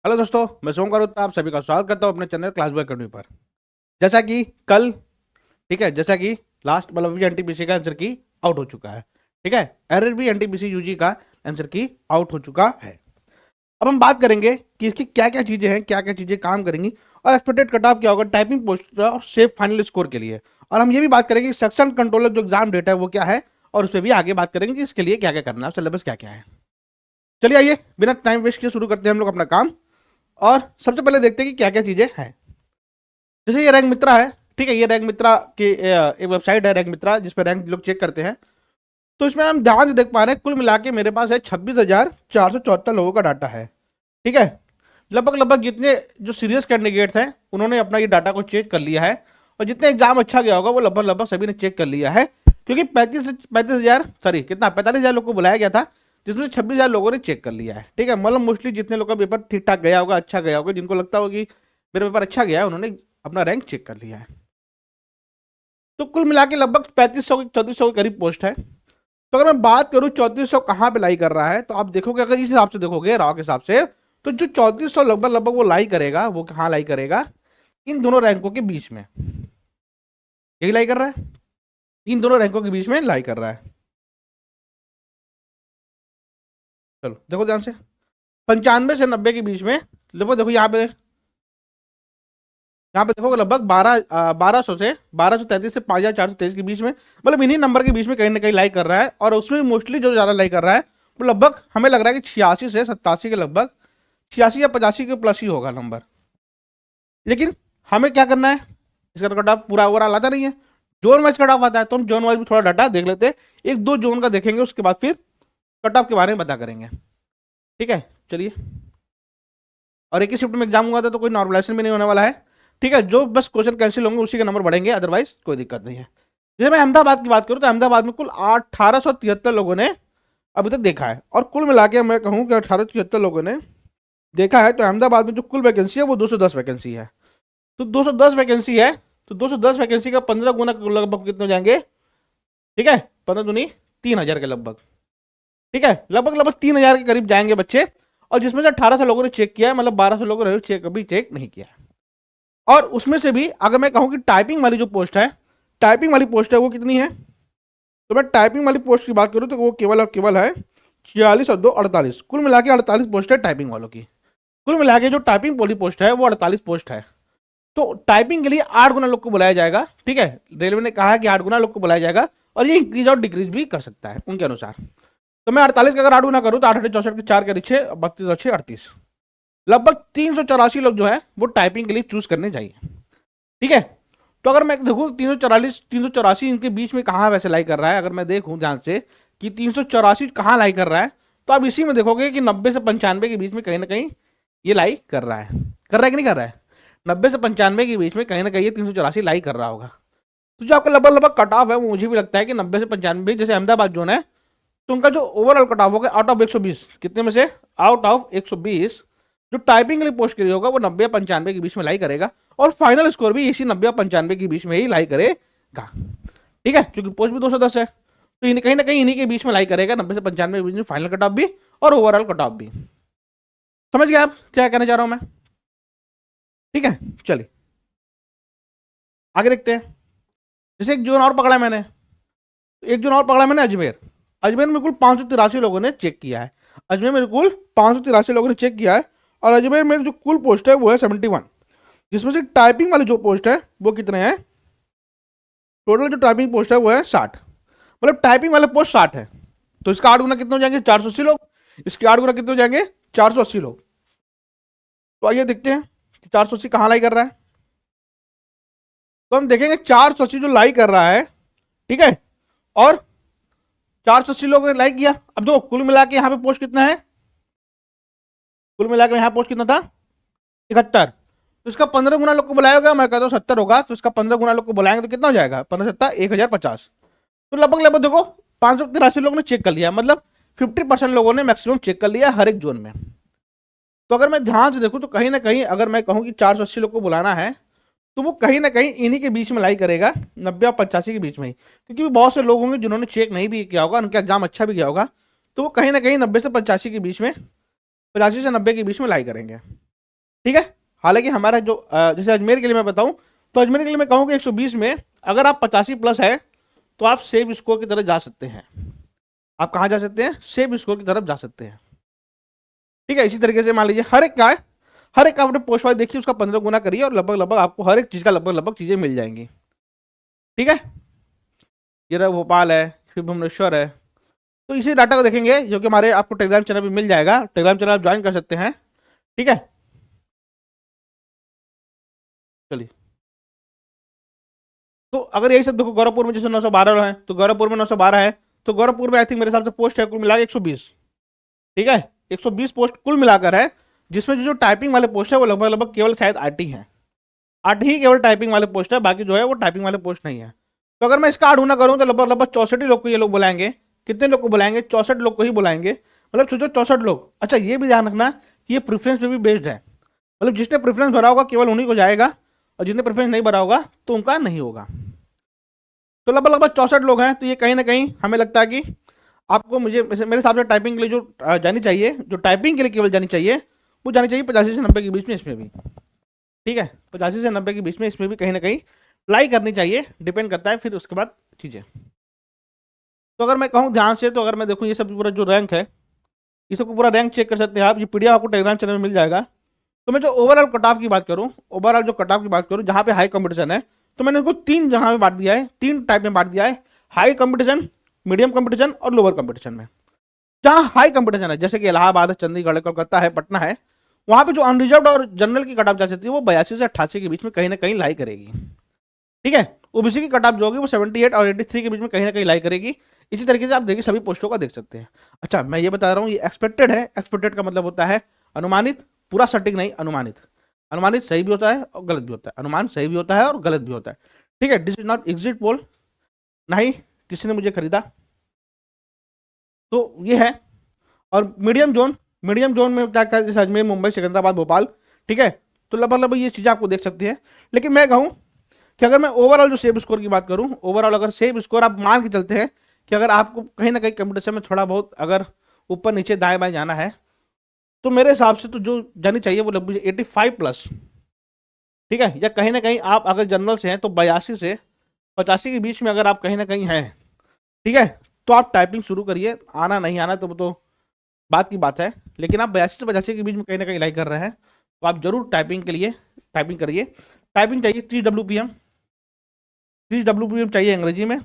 Hello दोस्तों, मैं sombre उत्ता आप सभी का स्वागत करता हूं अपने चैनल क्लास बॉय अकेडमी पर। जैसा कि कल, ठीक है, जैसा कि लास्ट मतलब अभी एनटीपीसी का आंसर की आउट हो चुका है। ठीक है, एरर भी एनटीपीसी यूजी का आंसर की आउट हो चुका है। अब हम बात करेंगे कि इसकी क्या क्या चीजें हैं, क्या क्या चीजें काम करेंगी और एक्सपेक्टेड कट ऑफ क्या होगा टाइपिंग पोस्ट और सेफ फाइनल स्कोर के लिए। और हम ये भी बात करेंगे सेक्शन कंट्रोलर जो एग्जाम डेटा है वो क्या है, और उस पर भी आगे बात करेंगे कि इसके लिए क्या क्या करना है, सिलेबस क्या क्या है। चलिए आइए बिना टाइम वेस्ट किए शुरू करते हैं हम लोग अपना काम। और सबसे पहले देखते हैं कि क्या क्या चीजें हैं। जैसे ये रैंक मित्रा है, ठीक है, ये रैंक मित्रा की एक वेबसाइट है रैंक मित्रा, जिस पर रैंक लोग चेक करते हैं। तो इसमें हम ध्यान से देख पा रहे हैं कुल मिला के मेरे पास है 26,474 लोगों का डाटा है। ठीक है, लगभग लगभग जितने जो सीरियस कैंडिडेट्स हैं उन्होंने अपना ये डाटा को चेक कर लिया है, और जितने एग्जाम अच्छा गया होगा वो लगभग लगभग सभी ने चेक कर लिया है। क्योंकि 35,000 सॉरी कितना 45,000 लोग को बुलाया गया था, जिसमें 26,000 लोगों ने चेक कर लिया है। ठीक है, मतलब मोस्टली जितने लोग का पेपर ठीक ठाक गया होगा, अच्छा गया होगा, जिनको लगता होगा कि मेरा पेपर अच्छा गया है, उन्होंने अपना रैंक चेक कर लिया है। तो कुल मिला के लगभग 3500 3400 के करीब पोस्ट है। तो अगर मैं बात करूं 3400 कहाँ पे लाई कर रहा है, तो आप देखोगे अगर इस हिसाब से देखोगे रॉ के हिसाब से, तो जो 3400 लगभग लगभग वो लाई करेगा, वो कहाँ लाई करेगा, इन दोनों रैंकों के बीच में। यही लाई कर रहा है, इन दोनों रैंकों के बीच में लाई कर रहा है। चलो देखो ध्यान से, 95 से 90 के बीच में। देखो यहाँ पे देखोगे लगभग 1200 से 1233 से 5,423 के बीच में, मतलब इन्हीं नंबर के बीच में कहीं ना कहीं लाइक कर रहा है। और उसमें मोस्टली जो ज्यादा लाइक कर रहा है वो लगभग हमें लग रहा है कि 86 से 87 के लगभग, 86 या 85 के प्लस ही होगा नंबर। लेकिन हमें क्या करना है, इसका कट ऑफ पूरा ओवरऑल आता नहीं है, जोन वाइज कट ऑफ आता है। तो हम जोन वाइज भी थोड़ा डाटा देख लेते हैं, एक दो जोन का देखेंगे, उसके बाद फिर कट ऑफ के बारे में बता करेंगे। ठीक है, चलिए। और एक ही शिफ्ट में एग्जाम हुआ था तो कोई नॉर्मलाइजेशन भी नहीं होने वाला है। ठीक है, जो बस क्वेश्चन कैंसिल होंगे उसी के नंबर बढ़ेंगे, अदरवाइज कोई दिक्कत नहीं है। जैसे मैं अहमदाबाद की बात करूं तो अहमदाबाद में कुल 1873 लोगों ने अभी तक देखा है, और कुल मिला के मैं कहूं कि 1873 लोगों ने देखा है। तो अहमदाबाद में जो कुल वैकेंसी है वो 210 वैकेंसी है। तो 210 वैकेंसी है, तो 210 वैकेंसी का 15 गुना लगभग कितने हो जाएंगे, ठीक है, 15 दूनी 3,000 के लगभग। ठीक है, लगभग लगभग 3,000 के करीब जाएंगे बच्चे, और जिसमें से 1800 लोगों ने चेक किया है, मतलब 1200 लोगों ने चेक अभी चेक नहीं किया है। और उसमें से भी अगर मैं कहूं कि टाइपिंग वाली जो पोस्ट है, टाइपिंग वाली पोस्ट है वो कितनी है, तो मैं टाइपिंग वाली पोस्ट की बात करूं तो वो केवल और केवल है 46 और 2 48, कुल मिला के 48 पोस्ट है टाइपिंग वालों की। कुल मिला के जो टाइपिंग वाली पोस्ट है वो 48 पोस्ट है। तो टाइपिंग के लिए 8 गुना लोग को बुलाया जाएगा। ठीक है, रेलवे ने कहा है कि 8 गुना लोग को बुलाया जाएगा, और ये इंक्रीज और डिक्रीज भी कर सकता है उनके अनुसार। तो मैं 48 का अगर 8 गुना करूँ तो 8 64 के 4 के 6 32 और 6 38, लगभग 384 लोग जो है वो टाइपिंग के लिए चूज करने चाहिए। ठीक है, तो अगर मैं देखूँ 384 इनके बीच में कहाँ वैसे लाई कर रहा है, अगर मैं देखूँ ध्यान से कि 384 कहाँ लाई कर रहा है, तो आप इसी में देखोगे कि 90 से 95 के बीच में कहीं ना कहीं ये लाई कर रहा है, कि नहीं कर रहा है। 90 से 95 के बीच में कहीं ना कहीं ये 384 लाई कर रहा होगा। तो जो आपका लगभग लगभग कट ऑफ है वो मुझे भी लगता है कि 90 से 95, जैसे अहमदाबाद जोन है, तो उनका जो ओवरऑल कट ऑफ होगा आउट ऑफ 120, कितने में से, आउट ऑफ 120 जो टाइपिंग के लिए पोस्ट के लिए होगा वो 90 या 95 के बीच में लाई करेगा, और फाइनल स्कोर भी इसी 90 या 95 के बीच में ही लाई करेगा। ठीक है, क्योंकि पोस्ट भी 210 है, तो कहीं ना कहीं इन्हीं के बीच में लाई करेगा, 90 से 95 के बीच में फाइनल कट ऑफ भी और ओवरऑल कट ऑफ भी। समझ गए आप क्या कहना चाह रहा हूं मैं? ठीक है, चलिए आगे देखते हैं। जैसे एक जोन और पकड़ा मैंने, अजमेर। अजमेर में कुल 583 लोगों ने चेक किया है। अजमेर में कुल 583 लोगों ने चेक किया है, और अजमेर में जो कुल पोस्ट है वो है 71, जिसमें से टाइपिंग वाली जो पोस्ट है वो कितने हैं, टोटल जो टाइपिंग पोस्ट है वो है 60, मतलब टाइपिंग वाले पोस्ट 60 है। तो इसका 8 गुना कितने हो जाएंगे, 480 लोग। इसके 8 गुना कितने हो जाएंगे, 480 लोग। तो आइए देखते हैं 480 कहाँ लाई कर रहा है। तो हम देखेंगे 480 जो लाई कर रहा है, ठीक है, और 480 लोगों ने लाइक किया। अब देखो कुल मिला के यहाँ पे पोस्ट कितना है, कुल मिला के यहाँ पोस्ट कितना था, 71। तो इसका 15 गुना लोग को बुलाया होगा, मैं कहता हूँ 70 होगा, तो इसका 15 गुना लोग को बुलाएंगे तो कितना हो जाएगा, 15 सत्ता 1050। तो लगभग लगभग देखो 583 लोगों ने चेक कर लिया, मतलब 50% लोगों ने मैक्सिमम चेक कर लिया हर एक जोन में। तो अगर मैं ध्यान से देखूँ तो कहीं ना कहीं अगर मैं कहूँ कि 480 लोग को बुलाना है, तो वो कहीं ना कहीं इन्हीं के बीच में लाई करेगा, 90 और 85 के बीच में ही। क्योंकि बहुत से लोग होंगे जिन्होंने चेक नहीं भी किया होगा, उनका एग्जाम अच्छा भी गया होगा, तो वो कहीं ना कहीं 90 से 85 के बीच में, 85 से 90 के बीच में लाई करेंगे। ठीक है। हालांकि हमारा जो जैसे अजमेर के लिए मैं बताऊं, तो अजमेर के लिए मैं कहूँ कि 120 में अगर आप 85 प्लस है तो आप सेव स्कोर की तरफ जा सकते हैं। आप कहाँ जा सकते हैं? सेव स्कोर की तरफ जा सकते हैं। ठीक है। इसी तरीके से मान लीजिए हर एक का है, हर एक का अपने पोस्ट वाइज देखिए, उसका 15 गुना करिए और लगभग लगभग आपको हर एक चीज का लगभग लगभग चीजें मिल जाएंगी। ठीक है। ये रहा भोपाल है, फिर भुवनेश्वर है। तो इसी डाटा को देखेंगे जो कि हमारे आपको टेलीग्राम चैनल पे मिल जाएगा। टेलीग्राम चैनल आप ज्वाइन कर सकते हैं। ठीक है। चलिए, तो अगर यही सब देखो, गोरखपुर में जैसे 912 है, तो गोरखपुर में 912 है, तो गोरखपुर में आई थिंक मेरे हिसाब से पोस्ट है कुल मिला के 120। ठीक है। 120 पोस्ट कुल मिलाकर है, जिसमें जो टाइपिंग वाले पोस्ट है वो लगभग लगभग केवल शायद 8 ही है। 8 ही केवल टाइपिंग वाले पोस्ट है, बाकी जो है वो टाइपिंग वाले पोस्ट नहीं है। तो अगर मैं इसका 8 गुना करूं तो लगभग लगभग 64 ही लोग को ये लोग बुलाएंगे। कितने लोग को बुलाएंगे? 64 लोग को ही बुलाएंगे। मतलब सोचो 64 लोग। अच्छा, ये भी ध्यान रखना कि ये प्रेफरेंस पे भी बेस्ड है। मतलब जिसने प्रेफरेंस भरा होगा केवल उन्हीं को जाएगा, और जिसने प्रेफरेंस नहीं भरा होगा तो उनका नहीं होगा। तो लगभग लगभग 64 लोग हैं। तो ये कहीं ना कहीं हमें लगता है कि आपको, मुझे मेरे हिसाब से टाइपिंग के लिए जो जानी चाहिए, जो टाइपिंग के लिए केवल जानी चाहिए, वो जानी चाहिए 85 से 90 के बीच में इसमें भी। ठीक है। 85 से 90 के बीच में इसमें भी कहीं ना कहीं अप्लाई करनी चाहिए। डिपेंड करता है फिर उसके बाद चीज़ें। तो अगर मैं कहूँ ध्यान से, तो अगर मैं देखूँ ये सब पूरा जो रैंक है, ये सबको पूरा रैंक चेक कर सकते हैं आप। ये पीडीएफ आपको टेलीग्राम चैनल में मिल जाएगा। तो मैं जो ओवरऑल कट ऑफ की बात करूँ, ओवरऑल जो कट ऑफ की बात करूँ जहाँ पे हाई कंपटीशन है, तो मैंने उसको 3 जगह में बांट दिया है, 3 टाइप में बांट दिया है। हाई कंपटीशन, मीडियम कंपटीशन और लोअर कंपटीशन में। जहाँ हाई कंपटीशन है जैसे कि इलाहाबाद है, चंडीगढ़ है, कोलकाता है, पटना है, वहाँ पे जो अनरिजर्व और जनरल की कट ऑफ जा सकती है वो 82 से 88 के बीच में कहीं ना कहीं लाई करेगी। ठीक है। ओबीसी की कट ऑफ जो होगी वो 78 और 83 के बीच में कहीं ना कहीं लाई करेगी। इसी तरीके से आप देखिए सभी पोस्टों का देख सकते हैं। अच्छा, मैं ये बता रहा हूँ ये एक्सपेक्टेड है। एक्सपेक्टेड का मतलब होता है अनुमानित, पूरा सटीक नहीं, अनुमानित। अनुमानित सही भी होता है और गलत भी होता है। अनुमान सही भी होता है और गलत भी होता है। ठीक है। This is not exit poll, नहीं किसी ने मुझे खरीदा। तो ये है। और मीडियम जोन, मीडियम जोन में क्या क्या, जैसे अजमेर, मुंबई, सिकंदराबाद, भोपाल। ठीक है। तो लगभग लगभग ये चीज़ें आपको देख सकती हैं। लेकिन मैं कहूँ कि अगर मैं ओवरऑल जो सेव स्कोर की बात करूं, ओवरऑल अगर सेव स्कोर आप मान के चलते हैं कि अगर आपको कहीं ना कहीं कंपटीशन में थोड़ा बहुत अगर ऊपर नीचे दाएं बाएं जाना है, तो मेरे हिसाब से तो जो जानी चाहिए वो लगभग 85 प्लस। ठीक है। या कहीं ना कहीं आप अगर जनरल से हैं तो 82 से 85 के बीच में अगर आप कहीं ना कहीं हैं, ठीक है, तो आप टाइपिंग शुरू करिए। आना नहीं आना तो बात की बात है। लेकिन आप 82 से 85 के बीच में कहीं ना कहीं लाइक कर रहे हैं, तो आप जरूर टाइपिंग के लिए टाइपिंग करिए। टाइपिंग चाहिए 30 WPM, 30 WPM चाहिए अंग्रेजी में।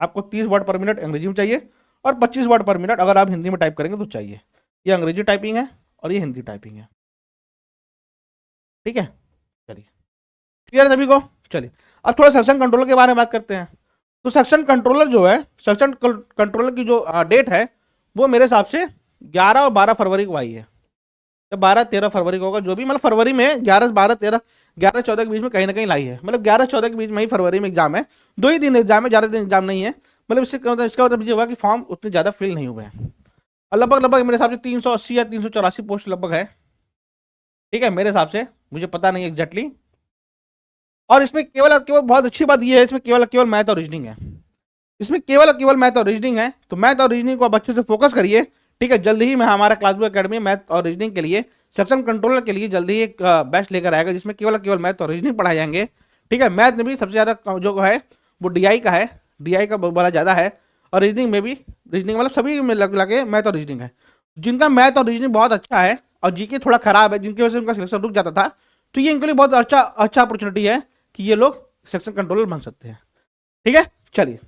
आपको 30 वर्ड पर मिनट अंग्रेजी में चाहिए, और 25 वर्ड पर मिनट अगर आप हिंदी में टाइप करेंगे तो चाहिए। ये अंग्रेजी टाइपिंग है और ये हिंदी टाइपिंग है। ठीक है। चलिए, क्लियर है सभी को? चलिए, अब थोड़ा सेक्शन कंट्रोलर के बारे में बात करते हैं। तो सेक्शन कंट्रोलर जो है, सेक्शन कंट्रोलर की जो डेट है वो मेरे हिसाब से 11 और 12 फरवरी को आई है। 12-13 फरवरी को होगा, जो भी, मतलब फरवरी में 11-12-13 11-14 के बीच में कहीं ना कहीं लाई है। मतलब 11-14 के बीच में ही फरवरी में एग्जाम है। 2 ही दिन एग्जाम है, ज़्यादा दिन एग्जाम नहीं है। मतलब इसका मतलब ये होगा कि फॉर्म उतने ज़्यादा फिल नहीं हुए हैं। और लगभग लगभग मेरे हिसाब से 380 या 384 पोस्ट लगभग है। ठीक है, मेरे हिसाब से, मुझे पता नहीं एग्जैक्टली। और इसमें केवल और केवल बहुत अच्छी बात यह है, इसमें केवल केवल मैथ और रीजनिंग है। इसमें केवल केवल मैथ और रीजनिंग है। तो मैथ और रीजनिंग को आप अच्छे से फोकस करिए। ठीक है। जल्दी ही मैं हमारा क्लासबुक एकेडमी मैथ और रीजनिंग के लिए, सेक्शन कंट्रोलर के लिए जल्दी ही एक बैच लेकर आएगा जिसमें केवल केवल मैथ और रीजनिंग पढ़ाए जाएंगे। ठीक है। मैथ में भी सबसे ज़्यादा जो है वो डीआई का है, डीआई का बड़ा ज़्यादा है। और रीजनिंग में भी, रीजनिंग मतलब सभी में लगे मैथ और रीजनिंग है। जिनका मैथ और रीजनिंग बहुत अच्छा है और जीके थोड़ा खराब है, जिनकी वजह से उनका सिलेक्शन रुक जाता था, तो ये इनके लिए बहुत अच्छा अपॉर्चुनिटी है कि ये लोग सेक्शन कंट्रोलर बन सकते हैं। ठीक है। चलिए,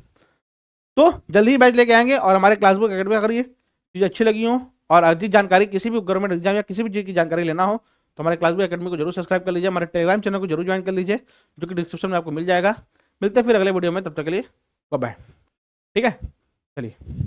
तो जल्दी ही बैच लेके आएंगे। और हमारे क्लासबुक एकेडमी अगर ये चीज़ अच्छी लगी हो और अधिक जानकारी, किसी भी गवर्नमेंट एग्जाम या किसी भी चीज़ की जानकारी लेना हो, तो हमारे क्लासबुक एकेडमी को जरूर सब्सक्राइब कर लीजिए। हमारे टेलीग्राम चैनल को जरूर ज्वाइन कर लीजिए, जो कि डिस्क्रिप्शन में आपको मिल जाएगा। मिलते हैं फिर अगले वीडियो में, तब तक के लिए बाय बाय। ठीक है। चलिए।